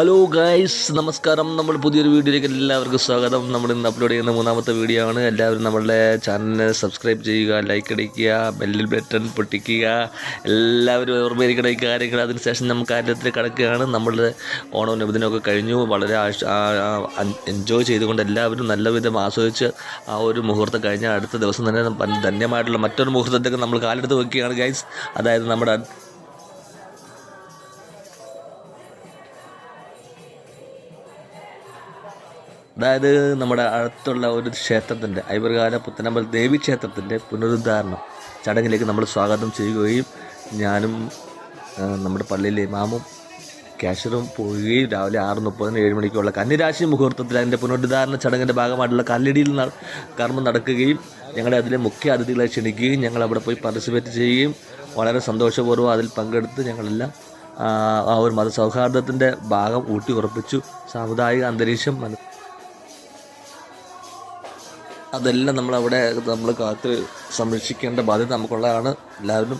Hello guys, നമസ്കാരം. നമ്മൾ പുതിയൊരു വീഡിയോയിലേക്ക് എല്ലാവർക്കും സ്വാഗതം. നമ്മൾ ഇന്ന് അപ്ലോഡ് ചെയ്യുന്ന മൂന്നാമത്തെ വീഡിയോ ആണ്. എല്ലാവരും നമ്മളുടെ ചാനലിനെ സബ്സ്ക്രൈബ് ചെയ്യുക, ലൈക്ക് അടിക്കുക, ബെല്ലിൽ ബട്ടൺ പൊട്ടിക്കുക. എല്ലാവരും ഓർമ്മയിരിക്കണം ഈ കാര്യങ്ങൾ. അതിനുശേഷം നമുക്ക് കാര്യത്തിൽ കിടക്കുകയാണ്. നമ്മളുടെ ഓണവും നബിദിനമൊക്കെ കഴിഞ്ഞു. വളരെ എൻജോയ് ചെയ്തുകൊണ്ട് എല്ലാവരും നല്ലവിധം ആസ്വദിച്ച് ആ ഒരു മുഹൂർത്തം കഴിഞ്ഞാൽ അടുത്ത ദിവസം തന്നെ ധന്യമായിട്ടുള്ള മറ്റൊരു മുഹൂർത്തത്തേക്ക് നമ്മൾ കാലെടുത്ത് വയ്ക്കുകയാണ് ഗൈസ്. അതായത് നമ്മുടെ നമ്മുടെ അടുത്തുള്ള ഒരു ക്ഷേത്രത്തിൻ്റെ ഐവറുകാല പുത്തനമ്പൽ ദേവി ക്ഷേത്രത്തിൻ്റെ പുനരുദ്ധാരണം ചടങ്ങിലേക്ക് നമ്മൾ സ്വാഗതം ചെയ്യുകയും ഞാനും നമ്മുടെ പള്ളിയിലെ ഇമാമും ക്യാഷറും പോവുകയും രാവിലെ 6:30 7 മണിക്കുള്ള കന്നിരാശി മുഹൂർത്തത്തിൽ അതിൻ്റെ പുനരുദ്ധാരണ ചടങ്ങിൻ്റെ ഭാഗമായിട്ടുള്ള കല്ലടിയിൽ കർമ്മം നടക്കുകയും ഞങ്ങളെ അതിലെ മുഖ്യ അതിഥികളെ ക്ഷണിക്കുകയും ഞങ്ങൾ അവിടെ പോയി പാർട്ടിസിപ്പേറ്റ് ചെയ്യുകയും വളരെ സന്തോഷപൂർവ്വം അതിൽ പങ്കെടുത്ത് ഞങ്ങളെല്ലാം ആ ഒരു മതസൗഹാർദ്ദത്തിൻ്റെ ഭാഗം ഊട്ടി ഉറപ്പിച്ചു. സാമുദായിക അന്തരീക്ഷം അതെല്ലാം നമ്മൾ കാത്ത് സംരക്ഷിക്കേണ്ട ബാധ്യത നമുക്കുള്ളതാണ്. എല്ലാവരും